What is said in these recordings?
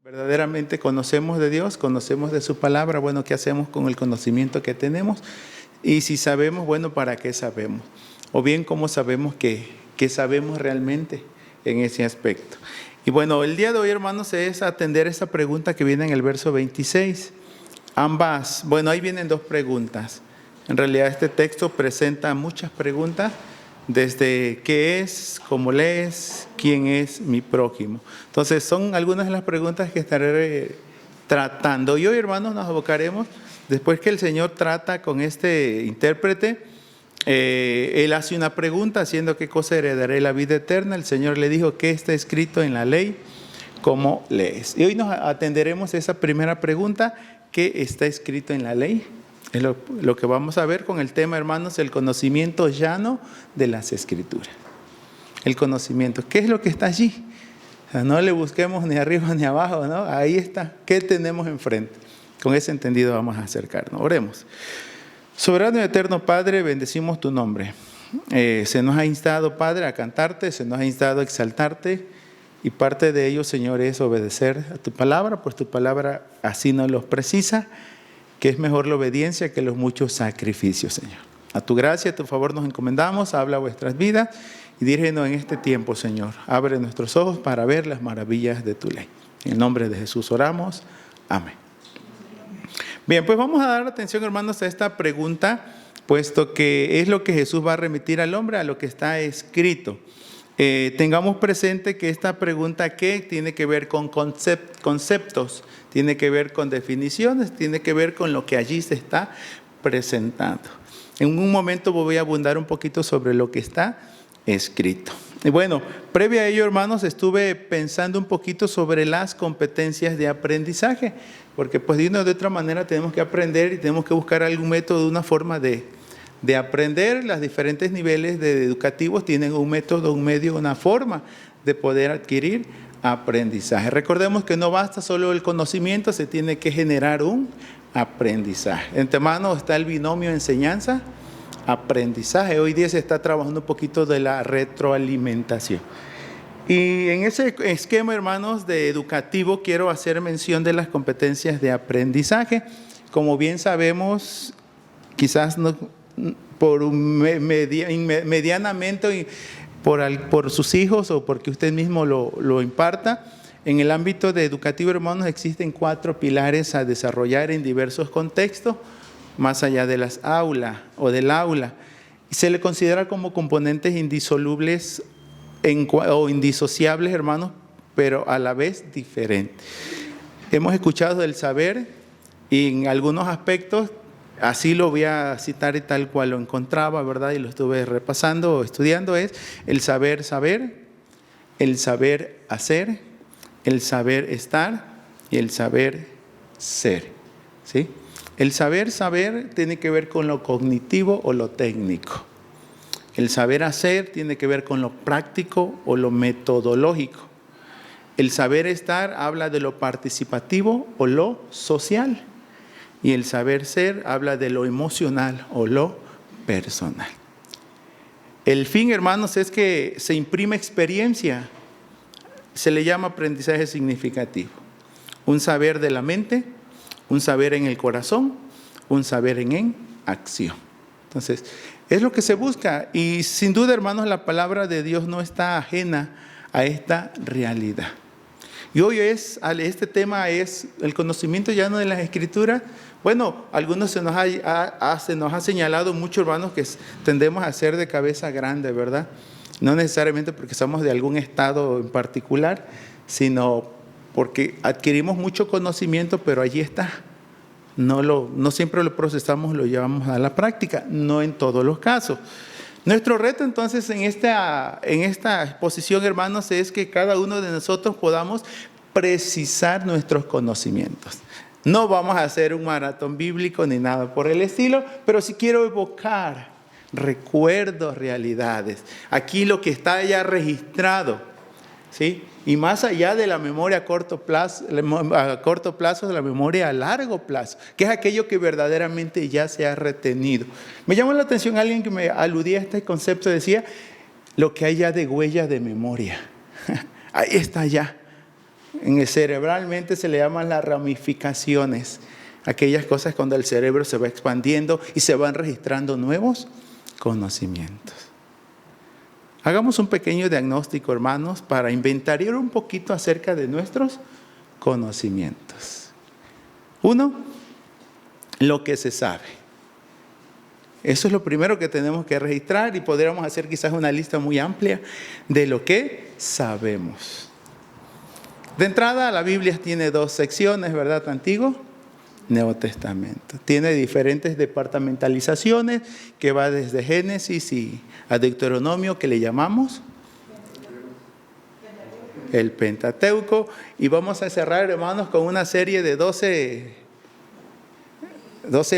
Verdaderamente conocemos de Dios, conocemos de su palabra. Bueno, ¿qué hacemos con el conocimiento que tenemos? Y si sabemos, bueno, ¿para qué sabemos? O bien, ¿cómo sabemos que sabemos realmente en ese aspecto? Y bueno, el día de hoy, hermanos, es atender esa pregunta que viene en el verso 26. Ambas, bueno, ahí vienen dos preguntas. En realidad este texto presenta muchas preguntas, desde qué es, cómo lees, quién es mi prójimo. Entonces son algunas de las preguntas que estaré tratando. Y hoy, hermanos, nos abocaremos, después que el Señor trata con este intérprete, él hace una pregunta, haciendo qué cosa heredaré la vida eterna. El Señor le dijo, ¿qué está escrito en la ley? ¿Cómo lees? Y hoy nos atenderemos a esa primera pregunta, ¿qué está escrito en la ley? Es lo que vamos a ver con el tema, hermanos, el conocimiento llano de las Escrituras. El conocimiento, ¿qué es lo que está allí? O sea, no le busquemos ni arriba ni abajo, ¿no? Ahí está, ¿qué tenemos enfrente? Con ese entendido vamos a acercarnos. Oremos. Soberano y eterno Padre, bendecimos tu nombre. Se nos ha instado, Padre, a cantarte, se nos ha instado a exaltarte, y parte de ello, Señor, es obedecer a tu palabra, pues tu palabra así nos lo precisa, que es mejor la obediencia que los muchos sacrificios, Señor. A tu gracia, a tu favor nos encomendamos, habla vuestras vidas y dirígenos en este tiempo, Señor. Abre nuestros ojos para ver las maravillas de tu ley. En el nombre de Jesús oramos. Amén. Bien, pues vamos a dar atención, hermanos, a esta pregunta, puesto que es lo que Jesús va a remitir al hombre, a lo que está escrito. Tengamos presente que esta pregunta, ¿qué? Tiene que ver con conceptos, tiene que ver con definiciones, tiene que ver con lo que allí se está presentando. En un momento voy a abundar un poquito sobre lo que está escrito. Y bueno, previo a ello, hermanos, estuve pensando un poquito sobre las competencias de aprendizaje, porque pues de una u otra manera tenemos que aprender y tenemos que buscar algún método, una forma de aprender. Los diferentes niveles educativos tienen un método, un medio, una forma de poder adquirir aprendizaje. Recordemos que no basta solo el conocimiento, se tiene que generar un aprendizaje. En antemano está el binomio enseñanza-aprendizaje. Hoy día se está trabajando un poquito de la retroalimentación. Y en ese esquema, hermanos, de educativo, quiero hacer mención de las competencias de aprendizaje. Como bien sabemos, quizás no por medianamente por sus hijos o porque usted mismo lo imparta. En el ámbito de educativo, hermanos, existen 4 pilares a desarrollar en diversos contextos, más allá de las aulas o del aula. Se le considera como componentes indisolubles o indisociables, hermanos, pero a la vez diferentes. Hemos escuchado del saber y en algunos aspectos, así lo voy a citar y tal cual lo encontraba, ¿verdad? Y lo estuve repasando o estudiando, es el saber saber, el saber hacer, el saber estar y el saber ser, ¿sí? El saber saber tiene que ver con lo cognitivo o lo técnico. El saber hacer tiene que ver con lo práctico o lo metodológico. El saber estar habla de lo participativo o lo social. Y el saber ser habla de lo emocional o lo personal. El fin, hermanos, es que se imprime experiencia. Se le llama aprendizaje significativo. Un saber de la mente, un saber en el corazón, un saber en acción. Entonces, es lo que se busca. Y sin duda, hermanos, la palabra de Dios no está ajena a esta realidad. Y hoy este tema es el conocimiento llano de las Escrituras. Bueno, algunos se nos ha señalado mucho, hermanos, que tendemos a ser de cabeza grande, ¿verdad? No necesariamente porque somos de algún estado en particular, sino porque adquirimos mucho conocimiento, pero allí está. No siempre lo procesamos, lo llevamos a la práctica, no en todos los casos. Nuestro reto entonces en esta exposición, hermanos, es que cada uno de nosotros podamos precisar nuestros conocimientos. No vamos a hacer un maratón bíblico ni nada por el estilo, pero sí quiero evocar recuerdos, realidades. Aquí lo que está ya registrado, ¿sí? Y más allá de la memoria a corto plazo, de la memoria a largo plazo, que es aquello que verdaderamente ya se ha retenido. Me llamó la atención alguien que me aludía a este concepto, decía, lo que hay ya de huella de memoria. Ahí está ya. En el cerebralmente se le llaman las ramificaciones. Aquellas cosas cuando el cerebro se va expandiendo y se van registrando nuevos conocimientos. Hagamos un pequeño diagnóstico, hermanos, para inventariar un poquito acerca de nuestros conocimientos. 1, lo que se sabe. Eso es lo primero que tenemos que registrar y podríamos hacer quizás una lista muy amplia de lo que sabemos. De entrada, la Biblia tiene 2 secciones, ¿verdad? Antiguo, Nuevo Testamento. Tiene diferentes departamentalizaciones que va desde Génesis y a Deuteronomio, que le llamamos el Pentateuco. Y vamos a cerrar, hermanos, con una serie de 12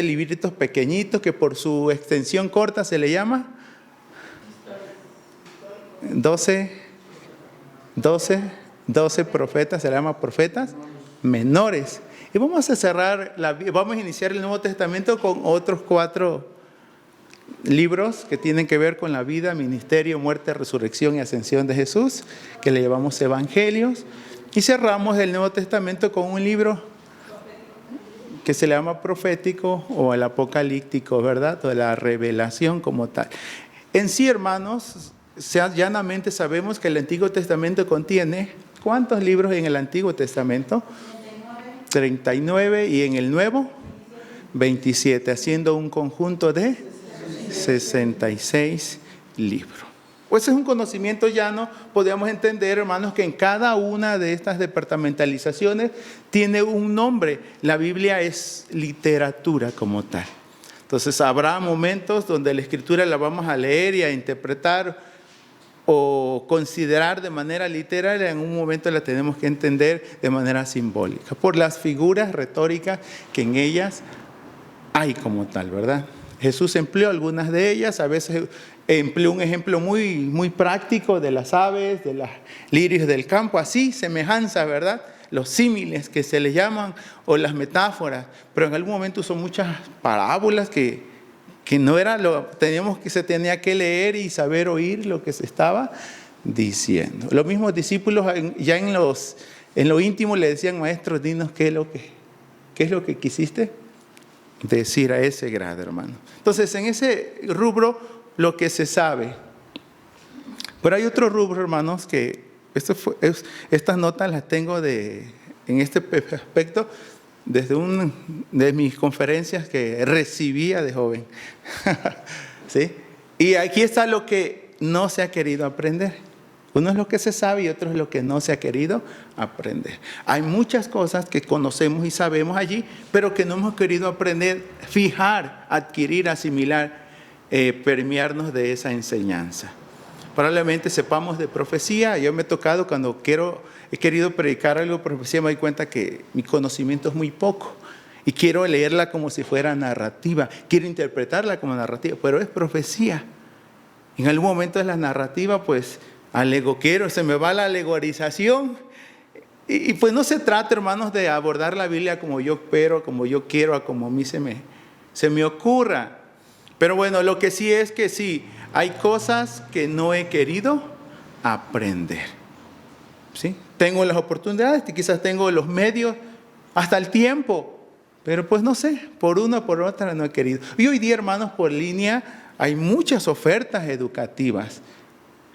libritos pequeñitos que por su extensión corta se le llama 12 profetas, se le llama profetas menores. Y vamos a cerrar, vamos a iniciar el Nuevo Testamento con otros 4 libros que tienen que ver con la vida, ministerio, muerte, resurrección y ascensión de Jesús, que le llamamos evangelios. Y cerramos el Nuevo Testamento con un libro que se le llama profético o el apocalíptico, ¿verdad? O la revelación como tal. En sí, hermanos, llanamente sabemos que el Antiguo Testamento contiene, ¿cuántos libros en el Antiguo Testamento? 39 y en el Nuevo 27, haciendo un conjunto de 66 libros. Pues es un conocimiento llano. Podemos entender, hermanos, que en cada una de estas departamentalizaciones tiene un nombre. La Biblia es literatura como tal. Entonces habrá momentos donde la Escritura la vamos a leer y a interpretar o considerar de manera literaria. En un momento la tenemos que entender de manera simbólica, por las figuras retóricas que en ellas hay como tal, ¿verdad? Jesús empleó algunas de ellas, a veces empleó un ejemplo muy práctico de las aves, de los lirios del campo, así, semejanza, ¿verdad? Los símiles que se les llaman, o las metáforas, pero en algún momento usó muchas parábolas que no era se tenía que leer y saber oír lo que se estaba diciendo. Los mismos discípulos ya en lo íntimo le decían: maestro, dinos qué es lo que quisiste decir a ese grado, hermano. Entonces, en ese rubro, lo que se sabe. Pero hay otro rubro, hermanos, que estas notas las tengo en este aspecto desde de mis conferencias que recibía de joven. ¿Sí? Y aquí está lo que no se ha querido aprender. Uno es lo que se sabe y otro es lo que no se ha querido aprender. Hay muchas cosas que conocemos y sabemos allí, pero que no hemos querido aprender, fijar, adquirir, asimilar, permearnos de esa enseñanza. Probablemente sepamos de profecía. Yo me he tocado cuando he querido predicar algo de profecía, me doy cuenta que mi conocimiento es muy poco. Y quiero leerla como si fuera narrativa. Quiero interpretarla como narrativa, pero es profecía. En algún momento es la narrativa, pues se me va la alegorización. Y pues no se trata, hermanos, de abordar la Biblia como yo espero, como yo quiero, como a mí se me ocurra. Pero bueno, lo que sí es que sí, hay cosas que no he querido aprender. ¿Sí? Tengo las oportunidades, quizás tengo los medios, hasta el tiempo, pero pues no sé, por una o por otra no he querido. Y hoy día, hermanos, por línea hay muchas ofertas educativas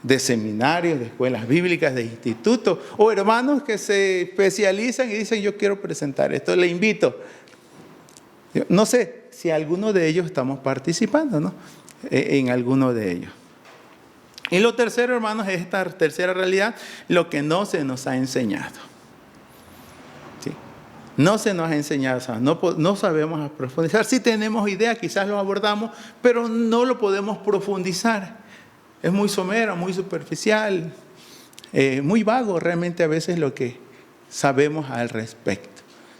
de seminarios, de escuelas bíblicas, de institutos, o hermanos que se especializan y dicen: yo quiero presentar esto, le invito. No sé si alguno de ellos estamos participando, ¿no? En alguno de ellos. Y lo tercero, hermanos, es esta tercera realidad, lo que no se nos ha enseñado. ¿Sí? No se nos ha enseñado, o sea, no sabemos profundizar. Sí tenemos idea, quizás lo abordamos, pero no lo podemos profundizar. Es muy somero, muy superficial, muy vago realmente a veces lo que sabemos al respecto.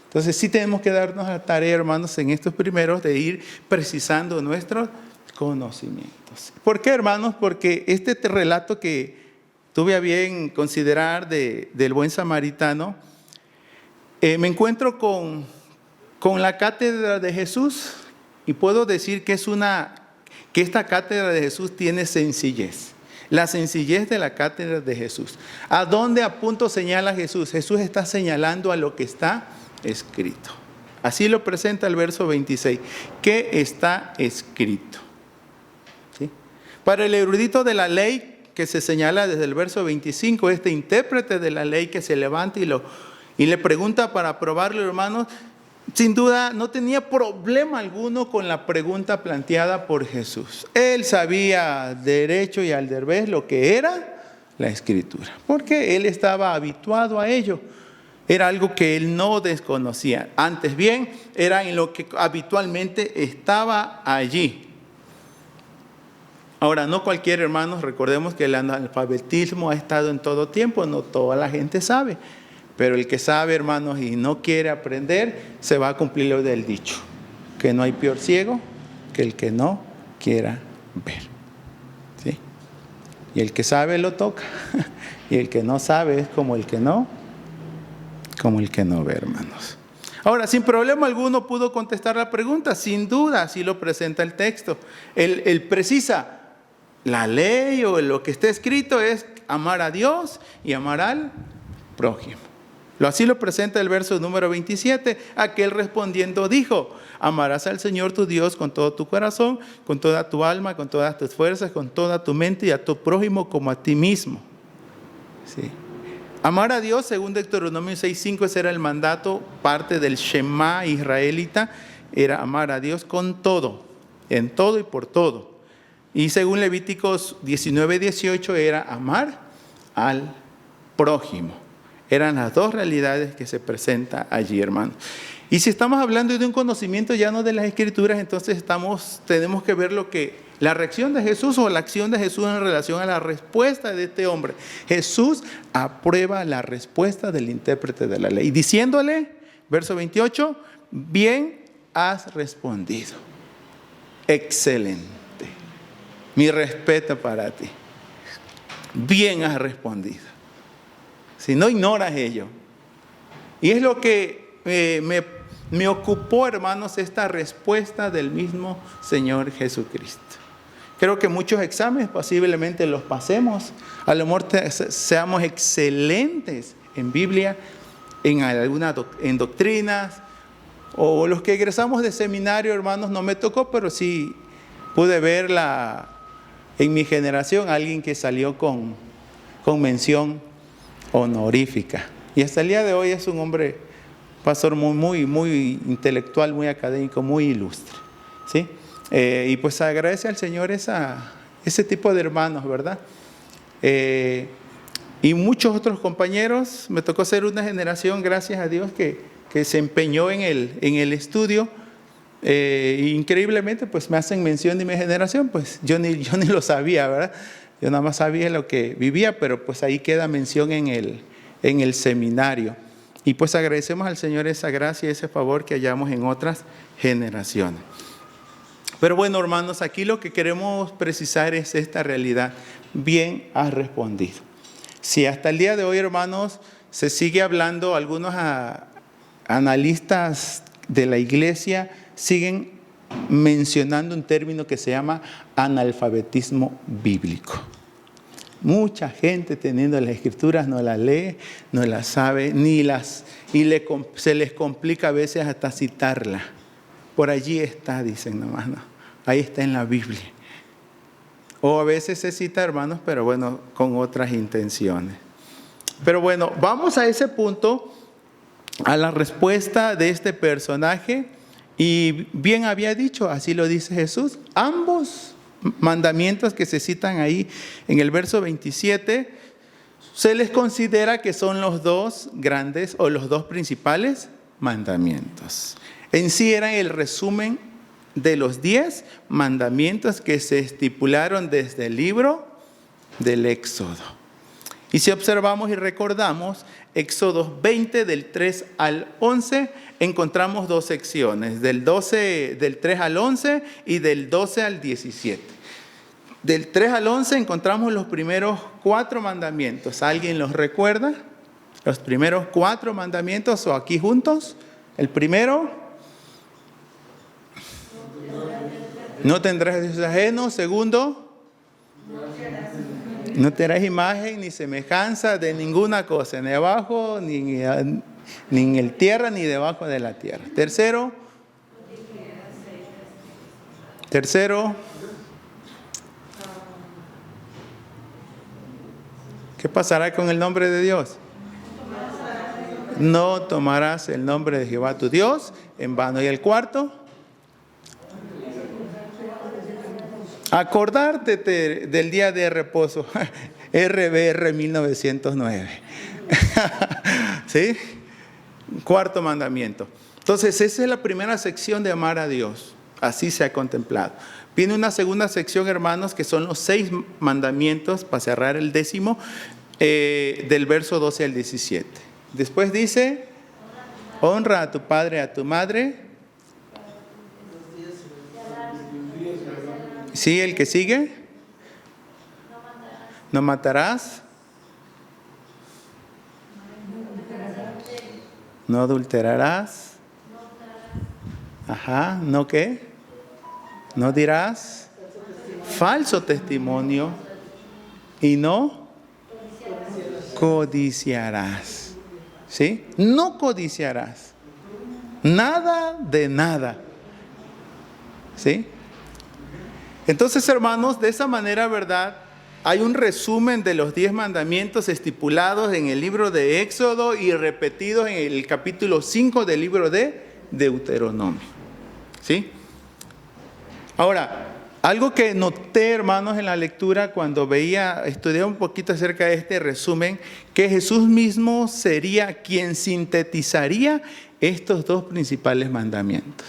Entonces sí tenemos que darnos la tarea, hermanos, en estos primeros de ir precisando nuestros conocimientos. ¿Por qué, hermanos? Porque este relato que tuve a bien considerar del buen samaritano, me encuentro con la cátedra de Jesús y puedo decir que esta cátedra de Jesús tiene sencillez. La sencillez de la cátedra de Jesús. ¿A dónde a punto señala Jesús? Jesús está señalando a lo que está escrito. Así lo presenta el verso 26. ¿Qué está escrito? ¿Sí? Para el erudito de la ley, que se señala desde el verso 25, este intérprete de la ley que se levanta y le pregunta para probarlo, hermanos, sin duda no tenía problema alguno con la pregunta planteada por Jesús. Él sabía derecho y al derecho lo que era la Escritura, porque él estaba habituado a ello. Era algo que él no desconocía. Antes bien, era en lo que habitualmente estaba allí. Ahora, no cualquier hermano, recordemos que el analfabetismo ha estado en todo tiempo, no toda la gente sabe. Pero el que sabe, hermanos, y no quiere aprender, se va a cumplir lo del dicho, que no hay peor ciego que el que no quiera ver. ¿Sí? Y el que sabe lo toca, y el que no sabe es como el que no ve, hermanos. Ahora, sin problema alguno pudo contestar la pregunta, sin duda, así lo presenta el texto. Él precisa, la ley o lo que está escrito es amar a Dios y amar al prójimo. Así lo presenta el verso número 27. Aquel respondiendo dijo: amarás al Señor tu Dios con todo tu corazón, con toda tu alma, con todas tus fuerzas, con toda tu mente, y a tu prójimo como a ti mismo. ¿Sí? Amar a Dios, según Deuteronomio 6:5, ese era el mandato, parte del Shema israelita, era amar a Dios con todo, en todo y por todo. Y según Levíticos 19:18 era amar al prójimo. Eran las dos realidades que se presentan allí, hermanos. Y si estamos hablando de un conocimiento ya no de las Escrituras, entonces tenemos que ver la reacción de Jesús o la acción de Jesús en relación a la respuesta de este hombre. Jesús aprueba la respuesta del intérprete de la ley, diciéndole, verso 28, bien has respondido. Excelente. Mi respeto para ti. Bien has respondido. Si no ignoras ello. Y es lo que me ocupó, hermanos, esta respuesta del mismo Señor Jesucristo. Creo que muchos exámenes posiblemente los pasemos. A lo mejor seamos excelentes en Biblia, en doctrinas, o los que egresamos de seminario, hermanos, no me tocó, pero sí pude ver en mi generación alguien que salió con mención honorífica. Y hasta el día de hoy es un hombre, pastor muy intelectual, muy académico, muy ilustre. ¿Sí? Y pues agradece al Señor ese tipo de hermanos, ¿verdad? Y muchos otros compañeros, me tocó ser una generación, gracias a Dios, que se empeñó en el estudio. Increíblemente, pues me hacen mención de mi generación, pues yo ni lo sabía, ¿verdad? Yo nada más sabía lo que vivía, pero pues ahí queda mención en el seminario. Y pues agradecemos al Señor esa gracia y ese favor que hallamos en otras generaciones. Pero bueno, hermanos, aquí lo que queremos precisar es esta realidad. Bien has respondido. Si hasta el día de hoy, hermanos, se sigue hablando, algunos analistas de la iglesia siguen mencionando un término que se llama analfabetismo bíblico. Mucha gente teniendo las Escrituras no las lee, no las sabe, se les complica a veces hasta citarla. Por allí está, dicen nomás, no. Ahí está en la Biblia. O a veces se cita, hermanos, pero bueno, con otras intenciones. Pero bueno, vamos a ese punto, a la respuesta de este personaje. Y bien había dicho, así lo dice Jesús, ambos mandamientos que se citan ahí en el verso 27, se les considera que son los dos grandes o los dos principales mandamientos. En sí eran el resumen de los 10 mandamientos que se estipularon desde el libro del Éxodo. Y si observamos y recordamos, Éxodo 20 del 3 al 11, encontramos dos secciones, del 3 al 11 y del 12 al 17. Del 3 al 11 encontramos los primeros 4 mandamientos. ¿Alguien los recuerda? Los primeros 4 mandamientos, o aquí juntos. El primero, no tendrás dioses ajenos. Segundo, No te harás imagen ni semejanza de ninguna cosa, ni abajo, ni en el tierra, ni debajo de la tierra. Tercero, ¿qué pasará con el nombre de Dios? No tomarás el nombre de Jehová tu Dios en vano. Y el cuarto, acordarte del día de reposo. RBR 1909. ¿Sí? Cuarto mandamiento. Entonces, esa es la primera sección de amar a Dios. Así se ha contemplado. Viene una segunda sección, hermanos, que son los 6 mandamientos, para cerrar el 10º, del verso 12 al 17. Después dice, honra a tu padre y a tu madre. Sí, el que sigue. No matarás. No adulterarás. Ajá, ¿no qué? No dirás falso testimonio. Y no codiciarás. ¿Sí? No codiciarás. Nada de nada. ¿Sí? Entonces, hermanos, de esa manera, ¿verdad? Hay un resumen de los 10 mandamientos estipulados en el libro de Éxodo y repetidos en el capítulo 5 del libro de Deuteronomio. ¿Sí? Ahora, algo que noté, hermanos, en la lectura cuando estudié un poquito acerca de este resumen, que Jesús mismo sería quien sintetizaría estos 2 principales mandamientos.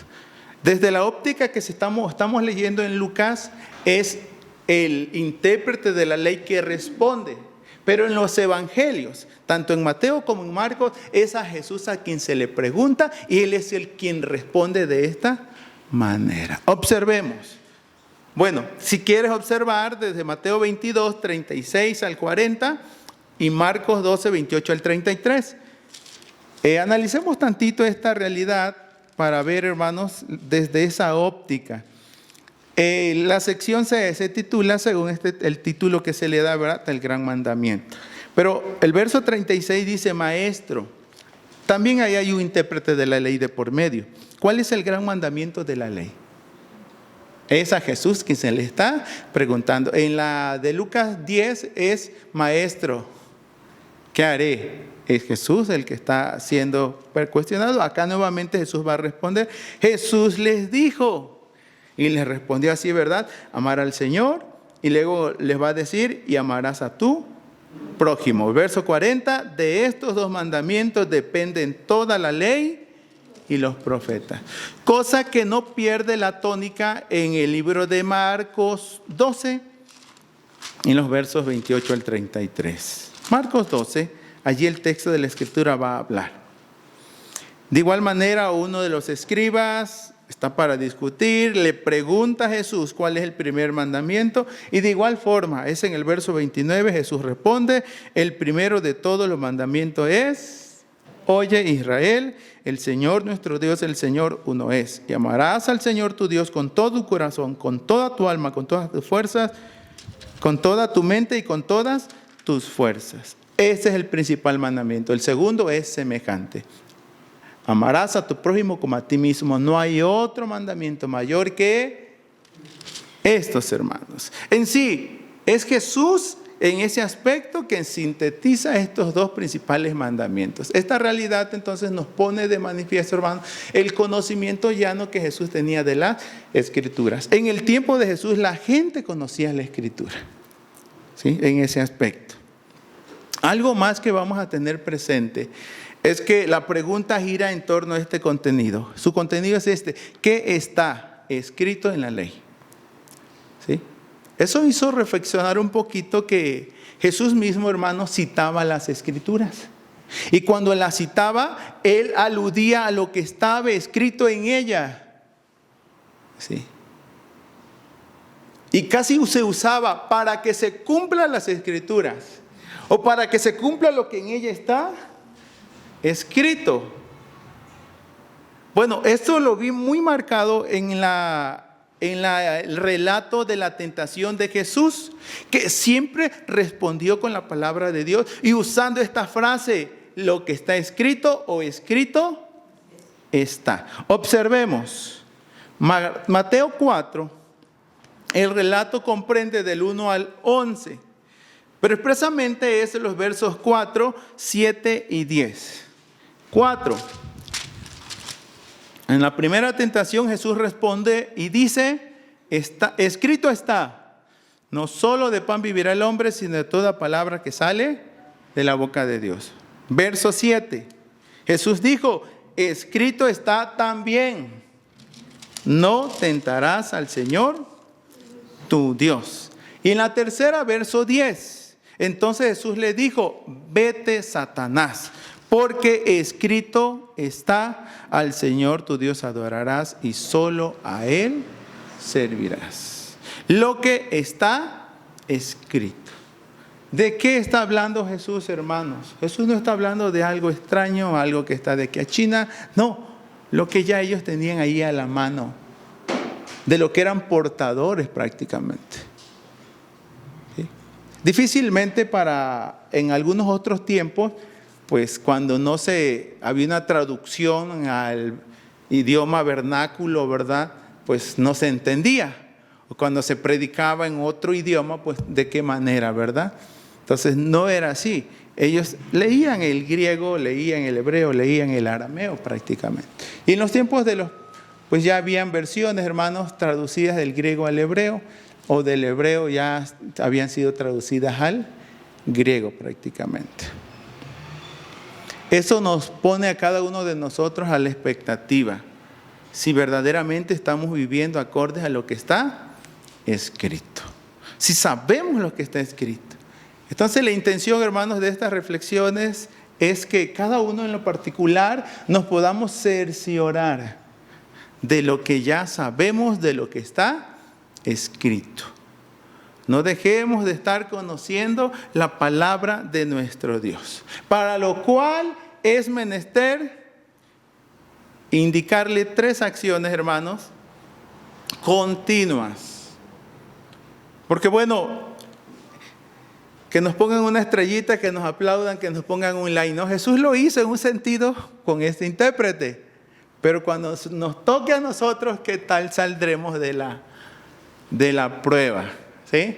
Desde la óptica que estamos leyendo en Lucas, es el intérprete de la ley que responde. Pero en los evangelios, tanto en Mateo como en Marcos, es a Jesús a quien se le pregunta y Él es el quien responde de esta manera. Observemos. Bueno, si quieres observar desde Mateo 22, 36 al 40 y Marcos 12, 28 al 33. Analicemos tantito esta realidad para ver, hermanos, desde esa óptica. La sección se titula, según el título que se le da, ¿verdad?, el gran mandamiento. Pero el verso 36 dice, maestro. También ahí hay un intérprete de la ley de por medio. ¿Cuál es el gran mandamiento de la ley? Es a Jesús quien se le está preguntando. En la de Lucas 10 es, maestro, ¿qué haré? Es Jesús el que está siendo cuestionado. Acá nuevamente Jesús va a responder. Jesús les dijo, y les respondió así, ¿verdad? Amar al Señor, y luego les va a decir, y amarás a tu prójimo. Verso 40, de estos 2 mandamientos dependen toda la ley y los profetas. Cosa que no pierde la tónica en el libro de Marcos 12, en los versos 28 al 33. Marcos 12, allí el texto de la Escritura va a hablar. De igual manera, uno de los escribas está para discutir, le pregunta a Jesús cuál es el primer mandamiento, y de igual forma, es en el verso 29, Jesús responde, el primero de todos los mandamientos es, oye Israel, el Señor nuestro Dios, el Señor uno es, y amarás al Señor tu Dios con todo tu corazón, con toda tu alma, con todas tus fuerzas, con toda tu mente y con todas tus fuerzas. Ese es el principal mandamiento. El segundo es semejante. Amarás a tu prójimo como a ti mismo. No hay otro mandamiento mayor que estos, hermanos. En sí, es Jesús en ese aspecto que sintetiza estos 2 principales mandamientos. Esta realidad entonces nos pone de manifiesto, hermanos, el conocimiento llano que Jesús tenía de las Escrituras. En el tiempo de Jesús la gente conocía la Escritura, ¿sí?, en ese aspecto. Algo más que vamos a tener presente es que la pregunta gira en torno a este contenido. Su contenido es este: ¿qué está escrito en la ley? ¿Sí? Eso hizo reflexionar un poquito que Jesús mismo, hermano, citaba las Escrituras. Y cuando las citaba, Él aludía a lo que estaba escrito en ella. ¿Sí? Y casi se usaba para que se cumplan las Escrituras, o para que se cumpla lo que en ella está escrito. Bueno, esto lo vi muy marcado en en el relato de la tentación de Jesús, que siempre respondió con la palabra de Dios y usando esta frase, lo que está escrito o escrito está. Observemos, Mateo 4, el relato comprende del 1 al 11, pero expresamente es los versos 4, 7 y 10. 4. En la primera tentación Jesús responde y dice, escrito está, no solo de pan vivirá el hombre, sino de toda palabra que sale de la boca de Dios. Verso 7, Jesús dijo, escrito está también, no tentarás al Señor tu Dios. Y en la tercera, verso 10, entonces Jesús le dijo, vete Satanás, porque escrito está, al Señor tu Dios adorarás y solo a Él servirás. Lo que está escrito. ¿De qué está hablando Jesús, hermanos? Jesús no está hablando de algo extraño, algo que está de aquí a China. No, lo que ya ellos tenían ahí a la mano, de lo que eran portadores prácticamente. ¿Sí? Difícilmente en algunos otros tiempos, pues cuando no había una traducción al idioma vernáculo, ¿verdad? Pues no se entendía. O cuando se predicaba en otro idioma, pues de qué manera, ¿verdad? Entonces no era así. Ellos leían el griego, leían el hebreo, leían el arameo prácticamente. Y en los tiempos pues ya habían versiones, hermanos, traducidas del griego al hebreo, o del hebreo ya habían sido traducidas al griego prácticamente. Eso nos pone a cada uno de nosotros a la expectativa, si verdaderamente estamos viviendo acordes a lo que está escrito, si sabemos lo que está escrito. Entonces la intención, hermanos, de estas reflexiones es que cada uno en lo particular nos podamos cerciorar de lo que ya sabemos, de lo que está escrito. No dejemos de estar conociendo la palabra de nuestro Dios, para lo cual es menester indicarle 3 acciones, hermanos, continuas. Porque bueno, que nos pongan una estrellita, que nos aplaudan, que nos pongan un like. No, Jesús lo hizo en un sentido con este intérprete. Pero cuando nos toque a nosotros, ¿qué tal saldremos de la prueba? ¿Sí?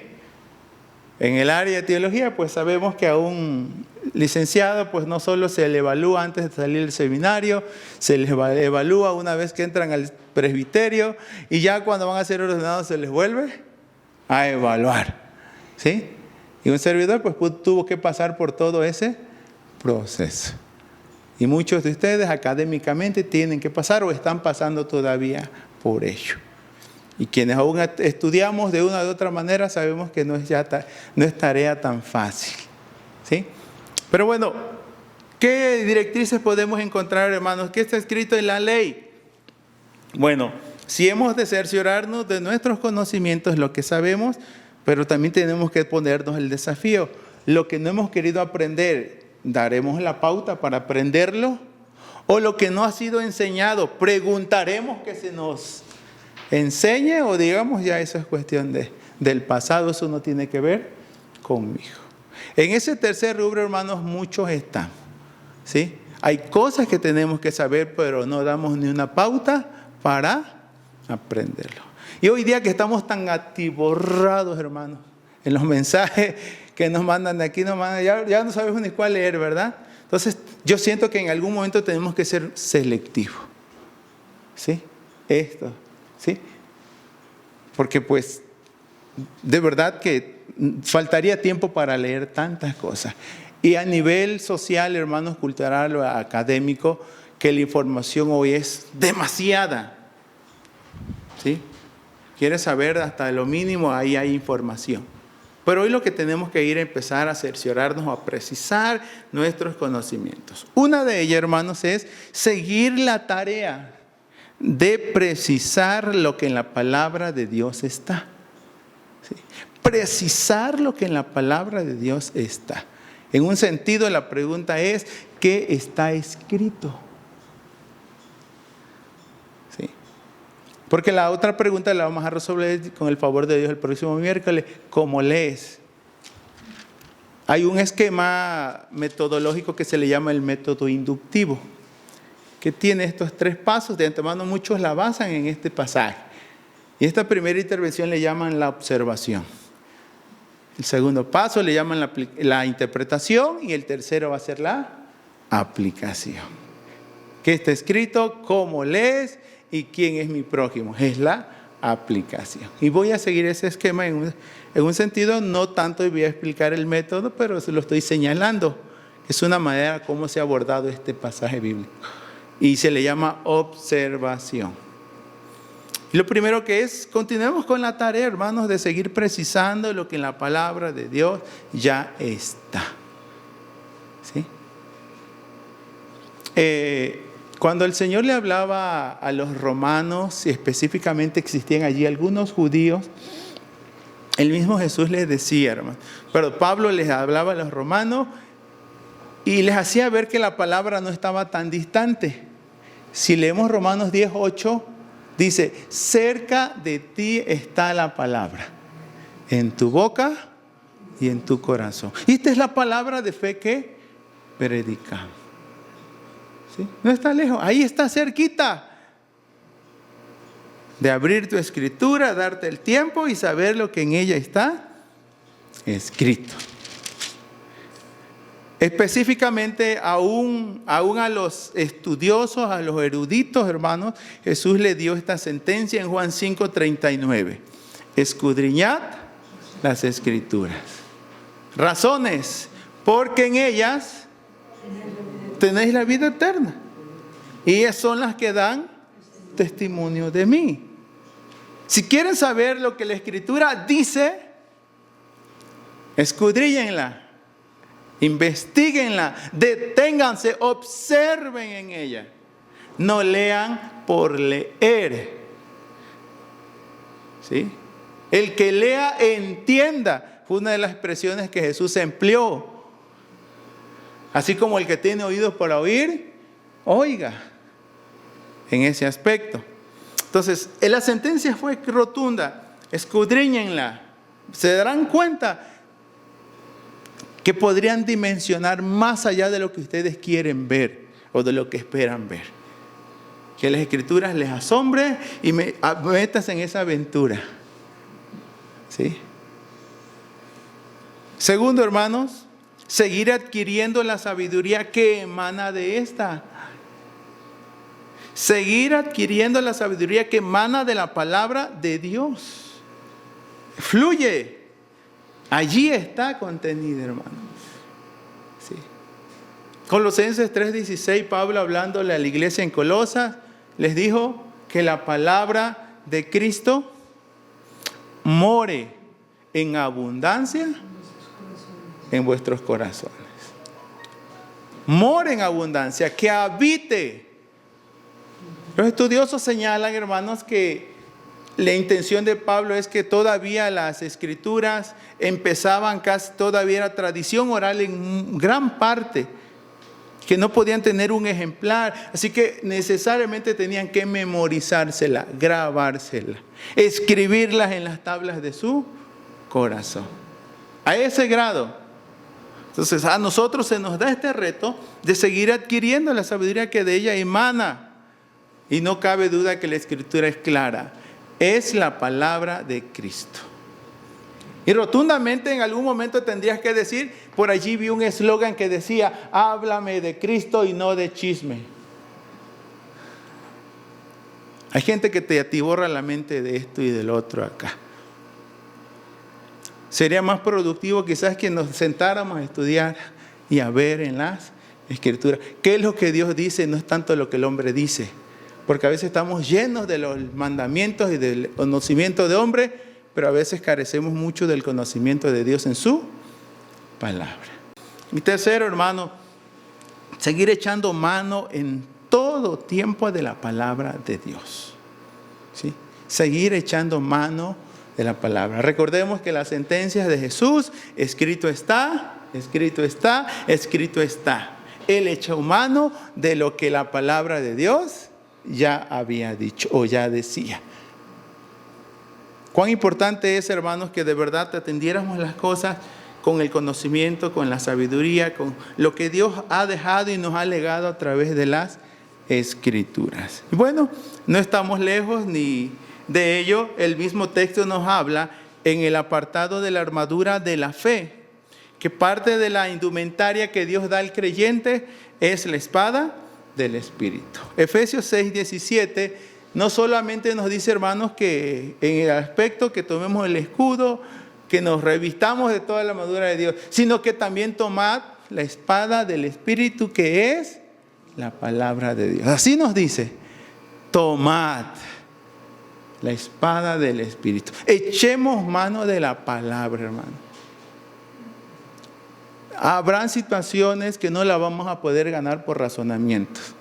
En el área de teología, pues sabemos que a un licenciado, pues no solo se le evalúa antes de salir del seminario, se les evalúa una vez que entran al presbiterio y ya cuando van a ser ordenados se les vuelve a evaluar. ¿Sí? Y un servidor pues tuvo que pasar por todo ese proceso. Y muchos de ustedes académicamente tienen que pasar o están pasando todavía por ello. Y quienes aún estudiamos de una u otra manera sabemos que no es tarea tan fácil. ¿Sí? Pero bueno, ¿qué directrices podemos encontrar, hermanos? ¿Qué está escrito en la ley? Bueno, si hemos de cerciorarnos de nuestros conocimientos, lo que sabemos, pero también tenemos que ponernos el desafío. Lo que no hemos querido aprender, ¿daremos la pauta para aprenderlo? O lo que no ha sido enseñado, ¿preguntaremos que se nos enseñe? O digamos, ya eso es cuestión del pasado, eso no tiene que ver conmigo. En ese tercer rubro, hermanos, muchos estamos. ¿Sí? Hay cosas que tenemos que saber, pero no damos ni una pauta para aprenderlo. Y hoy día que estamos tan atiborrados, hermanos, en los mensajes que nos mandan de aquí, ya no sabemos ni cuál leer, ¿verdad? Entonces, yo siento que en algún momento tenemos que ser selectivos. ¿Sí? ¿Sí? Porque pues, de verdad que faltaría tiempo para leer tantas cosas. Y a nivel social, hermanos, cultural o académico, que la información hoy es demasiada. ¿Sí? ¿Quieres saber hasta lo mínimo? Ahí hay información. Pero hoy lo que tenemos que ir a empezar a cerciorarnos, a precisar nuestros conocimientos. Una de ellas, hermanos, es seguir la tarea de precisar lo que en la palabra de Dios está. ¿Sí? Precisar lo que en la palabra de Dios está. En un sentido, la pregunta es, ¿qué está escrito? ¿Sí? Porque la otra pregunta la vamos a resolver con el favor de Dios el próximo miércoles. ¿Cómo lees? Hay un esquema metodológico que se le llama el método inductivo, que tiene estos 3 pasos. De antemano muchos la basan en este pasaje. Y esta primera intervención le llaman la observación. El segundo paso le llaman la interpretación y el tercero va a ser la aplicación. ¿Qué está escrito? ¿Cómo lees? ¿Y quién es mi prójimo? Es la aplicación. Y voy a seguir ese esquema en un sentido, no tanto voy a explicar el método, pero se lo estoy señalando. Es una manera como se ha abordado este pasaje bíblico. Y se le llama observación. Y lo primero que es, continuemos con la tarea, hermanos, de seguir precisando lo que en la palabra de Dios ya está. ¿Sí? Cuando el Señor le hablaba a los romanos, y específicamente existían allí algunos judíos, el mismo Jesús les decía, hermano, pero Pablo les hablaba a los romanos y les hacía ver que la palabra no estaba tan distante. Si leemos Romanos 10:8, dice, cerca de ti está la palabra, en tu boca y en tu corazón. Y esta es la palabra de fe que predicamos. ¿Sí? No está lejos, ahí está cerquita. De abrir tu escritura, darte el tiempo y saber lo que en ella está escrito. Específicamente aún a los estudiosos, a los eruditos, hermanos, Jesús le dio esta sentencia en Juan 5:39. Escudriñad las escrituras. Razones, porque en ellas tenéis la vida eterna. Y ellas son las que dan testimonio de mí. Si quieren saber lo que la Escritura dice, escudríllenla, investíguenla, deténganse, observen en ella. No lean por leer. ¿Sí? El que lea, entienda. Fue una de las expresiones que Jesús empleó. Así como el que tiene oídos para oír, oiga. En ese aspecto. Entonces, la sentencia fue rotunda. Escudriñenla. Se darán cuenta que podrían dimensionar más allá de lo que ustedes quieren ver o de lo que esperan ver. Que las escrituras les asombre y metas en esa aventura. ¿Sí? Segundo, hermanos, seguir adquiriendo la sabiduría que emana de esta. Seguir adquiriendo la sabiduría que emana de la palabra de Dios. Fluye. Allí está contenida, hermano. Sí. Colosenses 3:16, Pablo hablándole a la iglesia en Colosas, les dijo que la palabra de Cristo more en abundancia en vuestros corazones. More en abundancia, que habite. Los estudiosos señalan, hermanos, que la intención de Pablo es que todavía las escrituras empezaban casi, todavía era tradición oral en gran parte, que no podían tener un ejemplar, así que necesariamente tenían que memorizársela, grabársela, escribirlas en las tablas de su corazón. A ese grado. Entonces a nosotros se nos da este reto de seguir adquiriendo la sabiduría que de ella emana. Y no cabe duda que la escritura es clara. Es la palabra de Cristo. Y rotundamente en algún momento tendrías que decir, por allí vi un eslogan que decía, háblame de Cristo y no de chisme. Hay gente que te atiborra la mente de esto y del otro acá. Sería más productivo quizás que nos sentáramos a estudiar y a ver en las escrituras. ¿Qué es lo que Dios dice? No es tanto lo que el hombre dice. Porque a veces estamos llenos de los mandamientos y del conocimiento de hombre, pero a veces carecemos mucho del conocimiento de Dios en su palabra. Y tercero, hermano, seguir echando mano en todo tiempo de la palabra de Dios. ¿Sí? Seguir echando mano de la palabra. Recordemos que las sentencias de Jesús, escrito está, escrito está, escrito está. Él echó mano de lo que la palabra de Dios ya había dicho o ya decía. Cuán importante es, hermanos, que de verdad atendiéramos las cosas con el conocimiento, con la sabiduría, con lo que Dios ha dejado y nos ha legado a través de las Escrituras. Y bueno, no estamos lejos ni de ello. El mismo texto nos habla en el apartado de la armadura de la fe, que parte de la indumentaria que Dios da al creyente es la espada del Espíritu. Efesios 6:17 no solamente nos dice, hermanos, que en el aspecto que tomemos el escudo, que nos revistamos de toda la armadura de Dios, sino que también tomad la espada del Espíritu, que es la palabra de Dios. Así nos dice: tomad la espada del Espíritu. Echemos mano de la palabra, hermano. Habrán situaciones que no la vamos a poder ganar por razonamientos.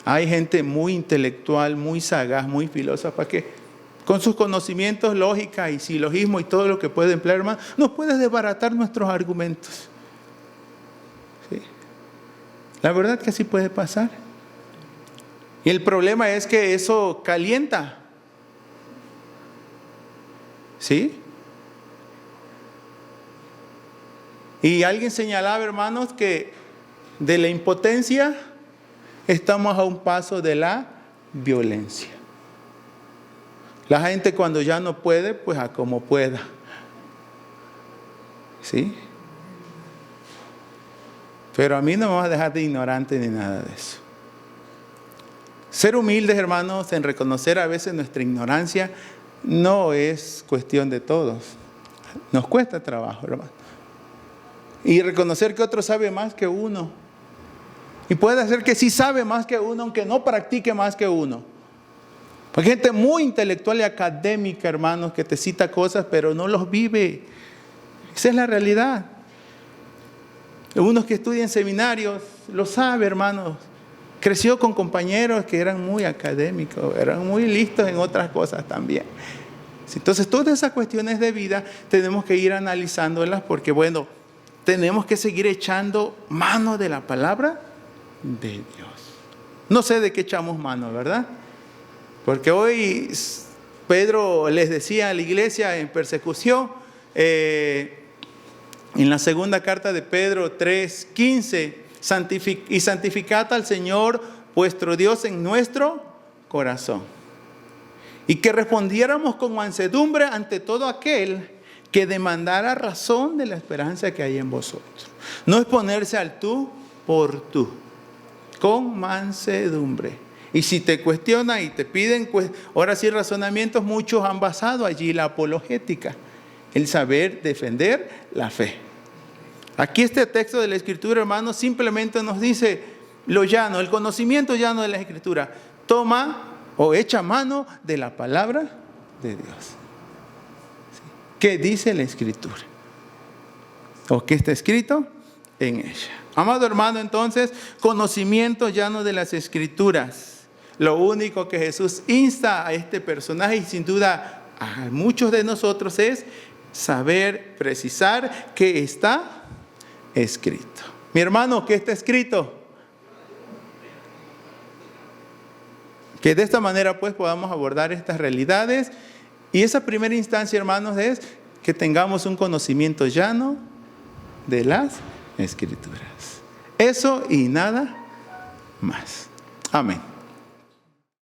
Hay gente muy intelectual, muy sagaz, muy filósofa, que con sus conocimientos, lógica y silogismo y todo lo que puede emplear, hermano, nos puede desbaratar nuestros argumentos. ¿Sí? La verdad que así puede pasar. Y el problema es que eso calienta. ¿Sí? Y alguien señalaba, hermanos, que de la impotencia estamos a un paso de la violencia. La gente cuando ya no puede, pues a como pueda. ¿Sí? Pero a mí no me vas a dejar de ignorante ni nada de eso. Ser humildes, hermanos, en reconocer a veces nuestra ignorancia, no es cuestión de todos. Nos cuesta trabajo, hermano. Y reconocer que otro sabe más que uno. Y puede ser que sí sabe más que uno, aunque no practique más que uno. Hay gente muy intelectual y académica, hermanos, que te cita cosas, pero no los vive. Esa es la realidad. Unos que estudian seminarios, lo sabe, hermanos. Creció con compañeros que eran muy académicos, eran muy listos en otras cosas también. Entonces, todas esas cuestiones de vida tenemos que ir analizándolas porque, bueno, tenemos que seguir echando mano de la palabra de Dios. No sé de qué echamos mano, ¿verdad? Porque hoy Pedro les decía a la iglesia en persecución, en la segunda carta de Pedro 3:15, y santificad al Señor vuestro Dios en nuestro corazón. Y que respondiéramos con mansedumbre ante todo aquel que demandara razón de la esperanza que hay en vosotros. No es ponerse al tú por tú, con mansedumbre. Y si te cuestionan y te piden, pues ahora sí razonamientos, muchos han basado allí la apologética, el saber defender la fe. Aquí este texto de la Escritura, hermanos, simplemente nos dice lo llano, el conocimiento llano de la Escritura. Toma o echa mano de la palabra de Dios. ¿Qué dice la Escritura? ¿O qué está escrito en ella? Amado hermano, entonces, conocimiento llano de las Escrituras. Lo único que Jesús insta a este personaje y sin duda a muchos de nosotros es saber precisar qué está escrito. Mi hermano, ¿qué está escrito? Que de esta manera pues podamos abordar estas realidades. Y esa primera instancia, hermanos, es que tengamos un conocimiento llano de las Escrituras. Eso y nada más. Amén.